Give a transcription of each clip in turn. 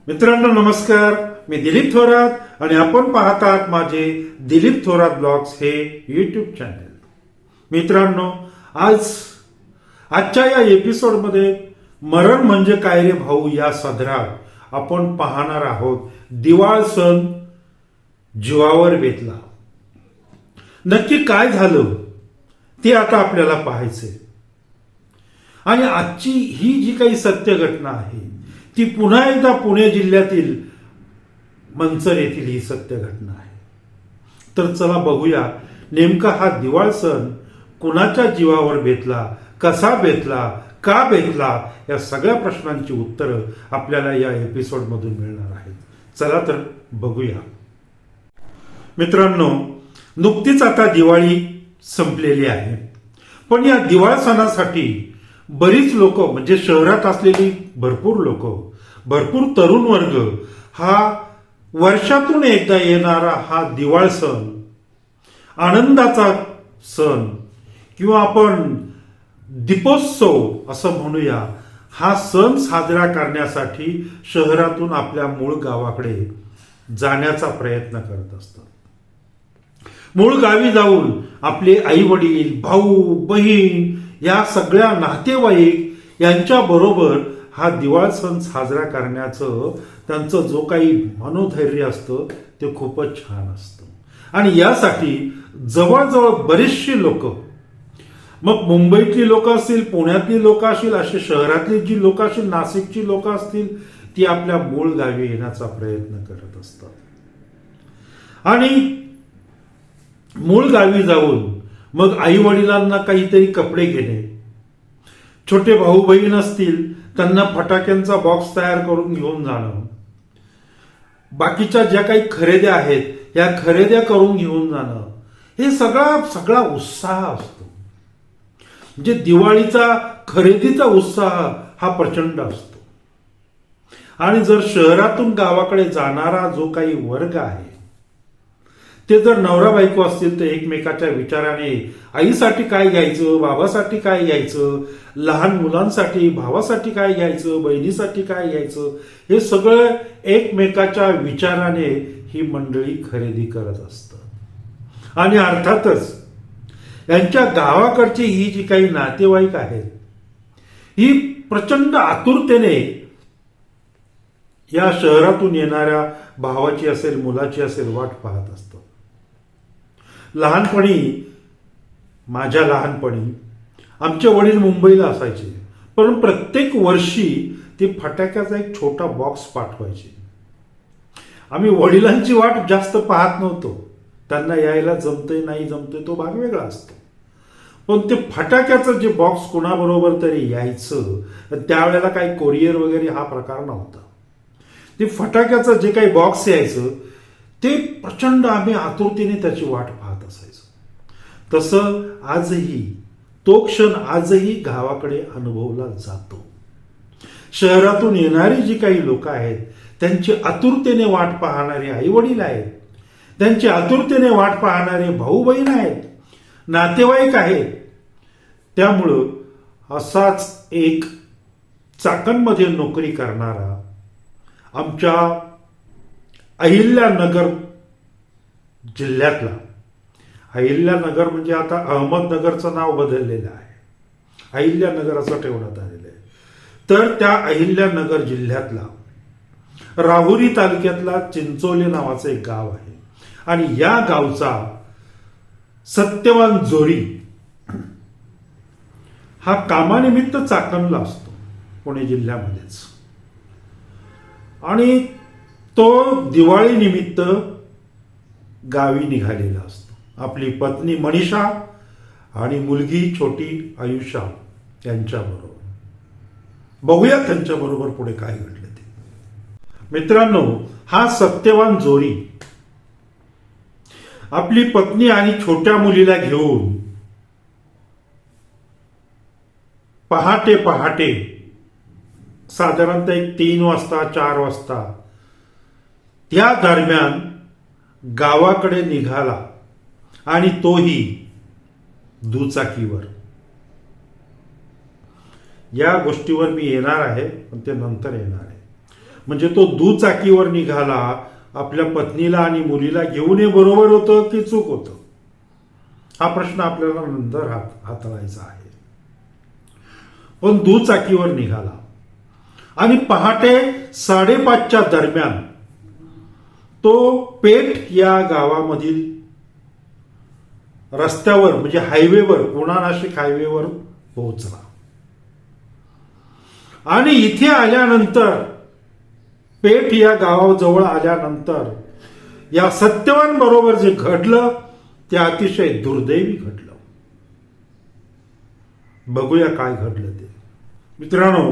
मित्रांनो नमस्कार, मी दिलीप थोरात आणि आपण पाहतात माझे दिलीप थोरात ब्लॉग्स हे यूट्यूब चॅनल. मित्रांनो, आजच्या या एपिसोडमध्ये मरण म्हणजे काय रे भाऊ या सदरात आपण पाहणार आहोत दिवाळ सण जीवावर बेतला. नक्की काय झालं ते आता आपल्याला पाहायचंय. आणि आजची ही जी काही सत्य घटना आहे ती पुन्हा एकदा पुणे जिल्ह्यातील मंचर येथील ही सत्य घटना आहे. तर चला बघूया नेमका हा दिवाळ सण कुणाच्या जीवावर बेतला, कसा बेतला, का बेतला, या सगळ्या प्रश्नांची उत्तरं आपल्याला या एपिसोडमधून मिळणार आहेत. चला तर बघूया. मित्रांनो, नुकतीच आता दिवाळी संपलेली आहे, पण या दिवाळ सणासाठी बरीच लोक म्हणजे शहरात असलेली भरपूर तरुण वर्ग हा वर्षातून एकदा येणारा हा दिवाळ सण, आनंदाचा सण किंवा आपण दीपोत्सव असं म्हणूया, हा सण साजरा करण्यासाठी शहरातून आपल्या मूळ गावाकडे जाण्याचा प्रयत्न करत असतात. मूळ गावी जाऊन आपले आई वडील, भाऊ बहीण या सगळ्या नातेवाईक यांच्या बरोबर हा दिवाळ सण साजरा करण्याचं त्यांचं जो काही मनोधैर्य असतं ते खूपच छान असतं. आणि यासाठी जवळजवळ बरेचशी लोक, मग मुंबईतली लोक असतील, पुण्यातली लोक असतील, असे शहरातली जी लोक असतील, नाशिकची लोक असतील, ती आपल्या मूळ गावी येण्याचा प्रयत्न करत असतात. आणि मूळ गावी जाऊन मग आई वडिलांना काहीतरी कपडे घेणे, छोटे भाऊ बहीण असतील त्यांना फटाक्यांचा बॉक्स तयार करून घेऊन जाणं, बाकीच्या ज्या काही खरेद्या आहेत या खरेद्या करून घेऊन जाणं, हे सगळा उत्साह असतो. म्हणजे दिवाळीचा खरेदीचा उत्साह हा प्रचंड असतो. आणि जर शहरातून गावाकडे जाणारा जो काही वर्ग आहे ते जर नवरा बायको असतील तर एकमेकाच्या विचाराने आईसाठी काय घ्यायचं, बाबासाठी काय घ्यायचं, लहान मुलांसाठी भावासाठी काय घ्यायचं, बहिणीसाठी काय घ्यायचं, हे सगळं एकमेकाच्या विचाराने ही मंडळी खरेदी करत असतात. आणि अर्थातच यांच्या गावाकडची ही जी काही नातेवाईक आहेत ही प्रचंड आतुरतेने या शहरातून येणाऱ्या भावाची असेल, मुलाची असेल वाट पाहत असतात. माझ्या लहानपणी आमचे वडील मुंबईला असायचे, पण प्रत्येक वर्षी ते फटाक्याचा एक छोटा बॉक्स पाठवायचे. आम्ही वडिलांची वाट जास्त पाहत नव्हतो, त्यांना यायला जमतंय नाही जमतंय तो भाग वेगळा असतो, पण ते फटाक्याचं जे बॉक्स कोणाबरोबर तरी यायचं, त्यावेळेला काही कोरिअर वगैरे हा प्रकार नव्हता. ते फटाक्याचं जे काही बॉक्स यायचं ते प्रचंड आम्ही आतुरतेने त्याची वाट पाहत असायचो. तसं आजही तो क्षण आजही गावाकडे अनुभवला जातो. शहरातून येणारी जी काही लोक आहेत त्यांची आतुरतेने वाट पाहणारे आई वडील आहेत, त्यांची आतुरतेने वाट पाहणारे भाऊ बहीण आहेत, नातेवाईक आहेत. त्यामुळं असाच एक चाकणमध्ये नोकरी करणारा आमच्या अहिल्यानगर जिल्ह्यातला, अहिल्यानगर म्हणजे आता अहमदनगरचं नाव बदललेलं आहे, अहिल्यानगर असं ठेवण्यात आलेलं आहे. तर त्या अहिल्यानगर जिल्ह्यातला राहुरी तालुक्यातला चिंचोली नावाचं एक गाव आहे. आणि या गावचा सत्यवान जोरी हा कामानिमित्त चाकणला असतो, पुणे जिल्ह्यामध्येच. आणि तो दिवाळी निमित्त गावी निघालेला असतो. आपली पत्नी मनीषा आणि मुलगी छोटी आयुषा यांच्याबरोबर. बघूया त्यांच्याबरोबर पुढे काय घडले ते. मित्रांनो, हा सत्यवान जोरी आपली पत्नी आणि छोट्या मुलीला घेऊन पहाटे साधारणतः 3 वाजता 4 वाजता त्या दरम्यान गावाकडे निघाला. आणि तोही दुचाकीवर. या गोष्टीवर मी येणार आहे, पण ते नंतर येणार आहे. म्हणजे तो दुचाकीवर निघाला, आपल्या पत्नीला आणि मुलीला घेऊन हे बरोबर होतं की चूक होतं, हा प्रश्न आपल्याला नंतर हाताळायचा आहे. पण दुचाकीवर निघाला आणि पहाटे 5:30च्या दरम्यान तो पेठ या गावामधील रस्त्यावर म्हणजे हायवेवर, पुणा नाशिक हायवेवर पोहोचला. आणि इथे आल्यानंतर, पेठ या गावाजवळ आल्यानंतर या सत्यवान बरोबर जे घडलं ते अतिशय दुर्दैवी घडलं. बघूया काय घडलं ते. मित्रांनो,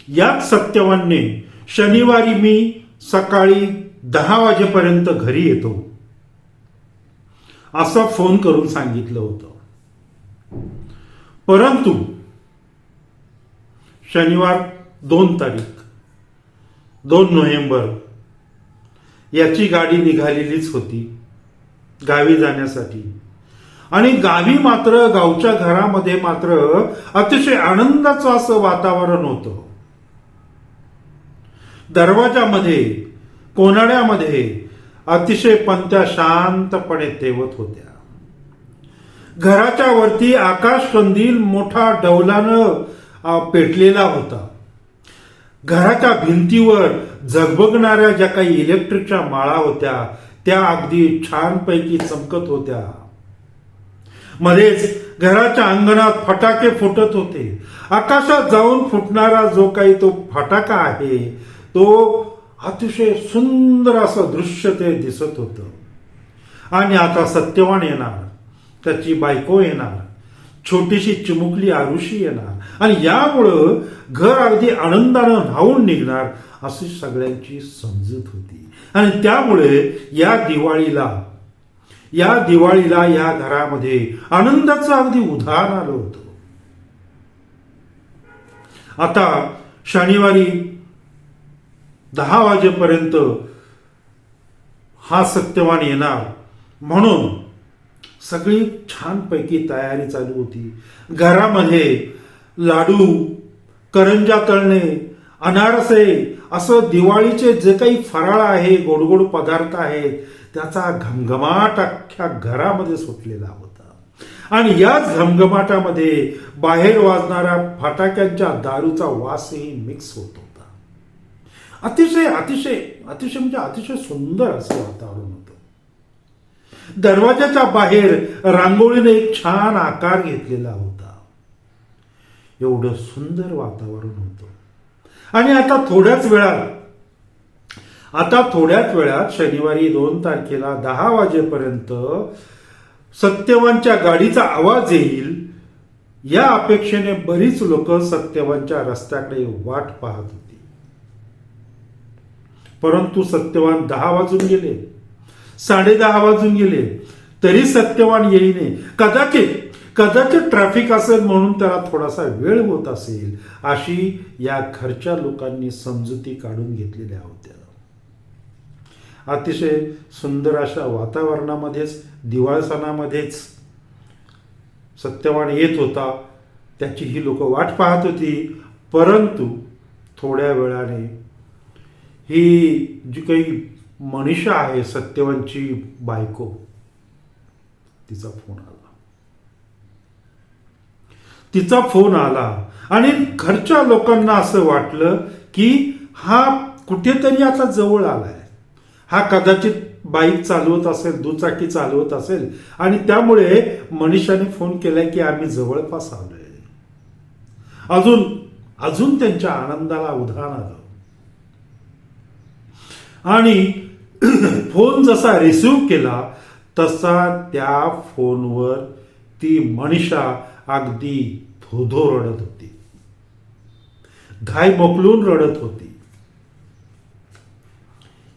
याच सत्यवानने शनिवारी मी सकाळी 10 वाजेपर्यंत घरी येतो असं फोन करून सांगितलं होतं. परंतु शनिवार 2 तारीख 2 नोव्हेंबर याची गाडी निघालेलीच होती गावी जाण्यासाठी. आणि गावी मात्र, गावच्या घरामध्ये मात्र अतिशय आनंदाचं असं वातावरण होतं. दरवाजामध्ये, कोनाड्यामध्ये अतिशय पंत्या शांतपणे तेवत होत्या. घराच्या वरती आकाश कंदील मोठा डौलानं पेटलेला होता. घराच्या भिंतीवर झगबगणाऱ्या ज्या काही इलेक्ट्रिकच्या माळा होत्या त्या अगदी छानपैकी चमकत होत्या. मध्येच घराच्या अंगणात फटाके फुटत होते. आकाशात जाऊन फुटणारा जो काही तो फटाका आहे तो अतिशय सुंदर असं दृश्य ते दिसत होतं. आणि आता सत्यवान येणार, त्याची बायको येणार, छोटीशी चिमुकली आरुषी येणार आणि यामुळं घर अगदी आनंदानं न्हावून निघणार अशी सगळ्यांची समजूत होती. आणि त्यामुळे या दिवाळीला या घरामध्ये आनंदाचं अगदी उधाण आलं होतं. आता शनिवारी 10 वाजेपर्यंत हा सत्यवान येणार म्हणून सगळी छानपैकी तयारी चालू होती. घरामध्ये लाडू, करंजा तळणे, अनारसे असं दिवाळीचे जे काही फराळ आहे, गोड गोड पदार्थ आहेत त्याचा घमघमाट अख्ख्या घरामध्ये सुटलेला होता. आणि याच घमघमाटामध्ये बाहेर वाजणाऱ्या फटाक्यांच्या दारूचा वासही मिक्स होत होता. अतिशय अतिशय अतिशय म्हणजे अतिशय सुंदर असं वातावरण होतं. दरवाजाच्या बाहेर रांगोळीने एक छान आकार घेतलेला होता. एवढं सुंदर वातावरण होतं. आणि आता थोड्याच वेळात शनिवारी 2 तारखेला 10 वाजेपर्यंत सत्यवानच्या गाडीचा आवाज येईल या अपेक्षेने बरीच लोक सत्यवानच्या रस्त्याकडे वाट पाहत होती. परंतु सत्यवान 10 वाजून गेले, 10:30 वाजून गेले तरी सत्यवान येईने. कदाचित ट्रॅफिक असेल म्हणून त्याला थोडासा वेळ होत असेल अशी या घरच्या लोकांनी समजुती काढून घेतलेल्या होत्या. अतिशय सुंदर अशा वातावरणामध्येच, दिवाळ सणामध्येच सत्यवान येत होता. त्याची ही लोक वाट पाहत होती. परंतु थोड्या वेळाने ही जी काही मनीषा आहे, सत्यवानची बायको, तिचा फोन आला आणि घरच्या लोकांना असं वाटलं की हा कुठेतरी आता जवळ आलाय. हा कदाचित बाईक चालवत असेल, दुचाकी चालवत असेल आणि त्यामुळे मनीषाने फोन केलाय की आम्ही जवळपास आलोय. अजून त्यांच्या आनंदाला उधाण आलं. आणि फोन जसा रिसिव्ह केला तसा त्या फोनवर ती मनीषा अगदी धोधो रडत होती, घाय मोकलून रडत होती.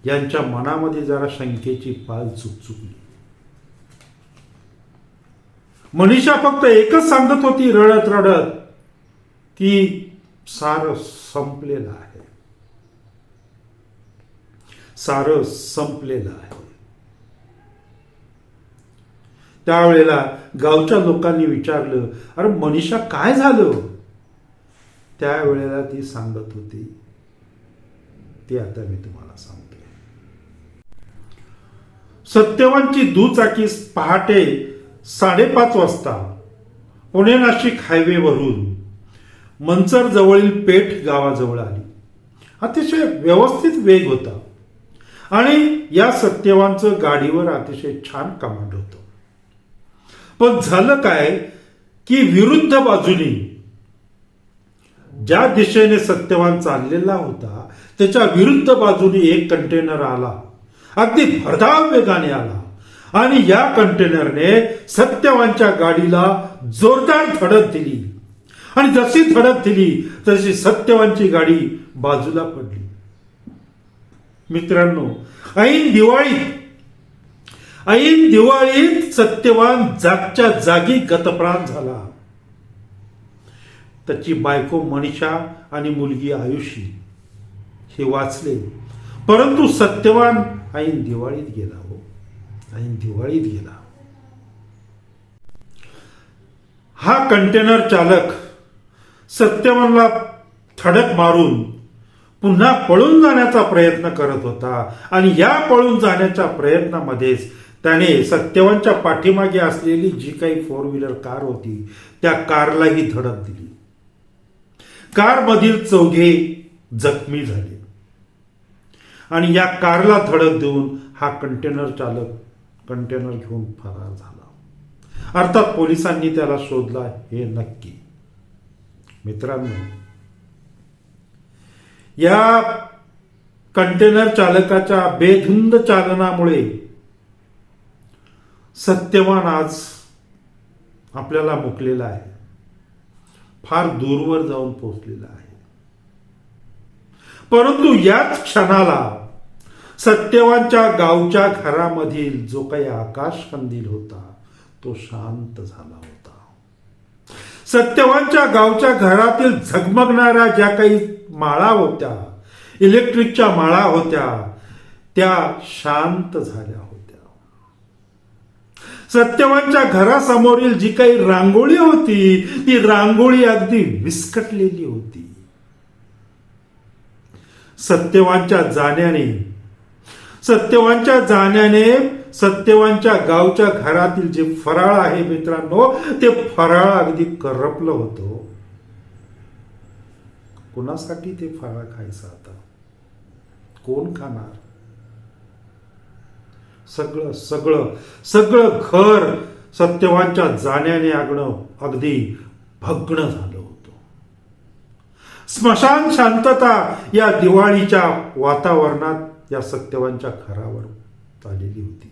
यांच्या मनामध्ये जरा शंकेची पाल चुकचुकली. मनीषा फक्त एकच सांगत होती रडत रडत की सारं संपलेलं आहे, सारं संपलेलं आहे. त्यावेळेला गावच्या लोकांनी विचारलं, अरे मनीषा काय झालं? त्यावेळेला ती सांगत होती ते आता मी तुम्हाला सांगतो. सत्यवानची दुचाकी पहाटे 5:30 वाजता पुणे नाशिक हायवेवरून मंचर जवळील पेठ गावाजवळ आली. अतिशय व्यवस्थित वेग होता आणि या सत्यवानचं गाडीवर अतिशय छान कमांड होतं. पण झालं काय की विरुद्ध बाजूने ज्या दिशेने सत्यवान चाललेला होता त्याच्या विरुद्ध बाजूने एक कंटेनर आला, अगदी भरधाव वेगाने आला आणि या कंटेनरने सत्यवानच्या गाडीला जोरदार धडक दिली आणि जशी धडक दिली तशी सत्यवानची गाडी बाजूला पडली. मित्रांनो, ऐन दिवाळीत सत्यवान जागच्या जागी गतप्राण झाला. त्याची बायको मनीषा आणि मुलगी आयुषी हे वाचले, परंतु सत्यवान ऐन दिवाळीत गेला. ऐन दिवाळीत गेला. हा कंटेनर चालक सत्यवानला धडक मारून पुन्हा पळून जाण्याचा प्रयत्न करत होता आणि या पळून जाण्याच्या प्रयत्नामध्येच त्याने सत्यवानच्या पाठीमागे असलेली जी काही 4 व्हीलर कार होती त्या कारलाही धडक दिली. कारमधील 4 जखमी झाले आणि या कारला धडक देऊन हा कंटेनर चालक कंटेनर घेऊन फरार झाला. अर्थात पोलिसांनी त्याला शोधला हे नक्की. मित्रांनो, या कंटेनर चालकाच्या बेधुंद चालनामुळे सत्यवान आज आपल्याला मुकलेला आहे, फार दूरवर जाऊन पोहोचलेला आहे. परंतु याच क्षणाला सत्यवानच्या गावच्या घरामधील जो काही आकाश कंदील होता तो शांत झाला होता. सत्यवानच्या गावच्या घरातील झगमगणाऱ्या ज्या काही माळा होत्या, इलेक्ट्रिकच्या माळा होत्या, त्या शांत झाल्या होत्या. सत्यवानच्या घरासमोरील जी काही रांगोळी होती ती रांगोळी अगदी विस्कटलेली होती. सत्यवानच्या जाण्याने सत्यवानच्या गावच्या घरातील जे फराळ आहे मित्रांनो, ते फराळ अगदी करपलं होतं. कुणासाठी ते फराळ खायचं आता? कोण खाणार? सगळं घर सत्यवानच्या जाण्याने अगदी भग्न झालं होतं. स्मशान शांतता या दिवाळीच्या वातावरणात या सत्यवानच्या घरावर चाललेली होती.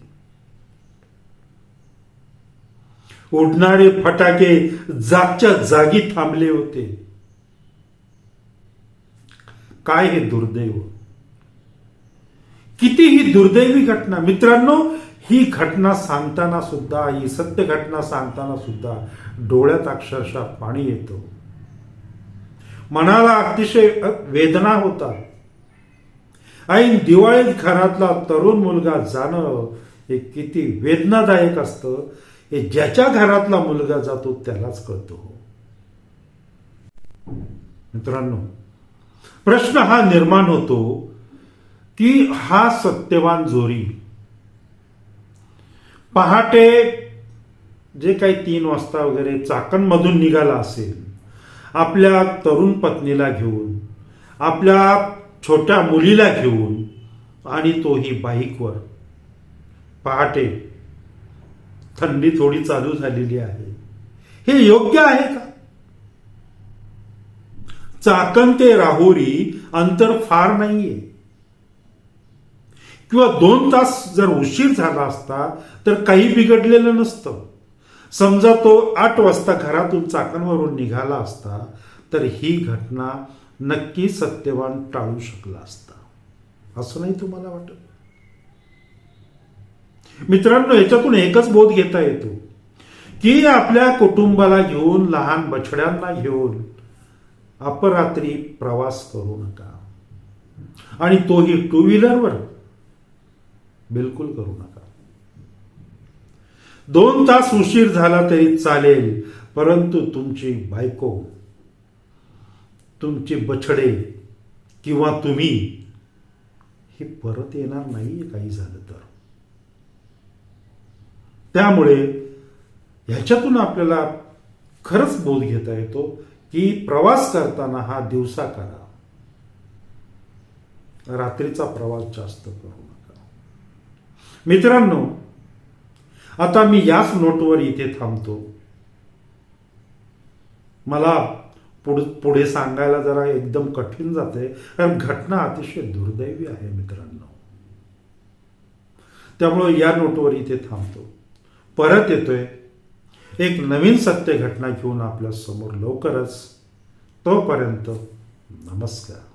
उडणारे फटाके जागच्या जागी थांबले होते. काय हे दुर्दैव! कितीही दुर्दैवी घटना. मित्रांनो, ही घटना सांगताना सुद्धा, ही सत्य घटना सांगताना सुद्धा डोळ्यात अक्षरशः पाणी येतं. मनाला अतिशय वेदना होतात. ऐन दिवाळीत घरातला तरुण मुलगा जाणं हे किती वेदनादायक असतं हे ज्याच्या घरातला मुलगा जातो त्यालाच कळतो. मित्रांनो, प्रश्न हा निर्माण होतो की हा सत्यवान जोरी पहाटे जे काही 3 वाजता वगैरे चाकणमधून निघाला असेल, आपल्या तरुण पत्नीला घेऊन, आपल्या छोट्या मुलीला घेऊन, आणि तोही बाईकवर. पहाटे थंडी थोडी चालू झालेली आहे. हे योग्य आहे का? चाकण ते राहुरी अंतर फार नाहीये, किंवा 2 तास जर उशीर झाला असता तर काही बिघडलेलं नसतं. समजा तो 8 वाजता घरातून चाकणवरून निघाला असता तर ही घटना नक्की सत्यवान टाळू शकला असता. असं नाही तुम्हाला वाटत? मित्रांनो, याच्यातून एकच बोध घेता येतो की आपल्या कुटुंबाला घेऊन, लहान बछड्यांना घेऊन अपरात्री प्रवास करू नका, आणि तोही 2 व्हीलरवर बिलकुल करू नका. 2 तास उशीर झाला तरी चालेल, परंतु तुमची बायको, तुमचे बछडे किंवा तुम्ही हे परत येणार नाहीये काही झालं तर. त्यामुळे ह्याच्यातून आपल्याला खरंच बोध घेता येतो की प्रवास करताना हा दिवसा करा, रात्रीचा प्रवास जास्त करू नका. मित्रांनो, आता मी याच नोटवर इथे थांबतो. मला पुढे सांगायला जरा एकदम कठीण जाते, कारण घटना अतिशय दुर्दैवी आहे मित्रांनो. त्यामुळे या नोटवर इथे थांबतो. परत येतोय एक नवीन सत्य घटना घेऊन आपल्या समोर लवकरच. तोपर्यंत नमस्कार.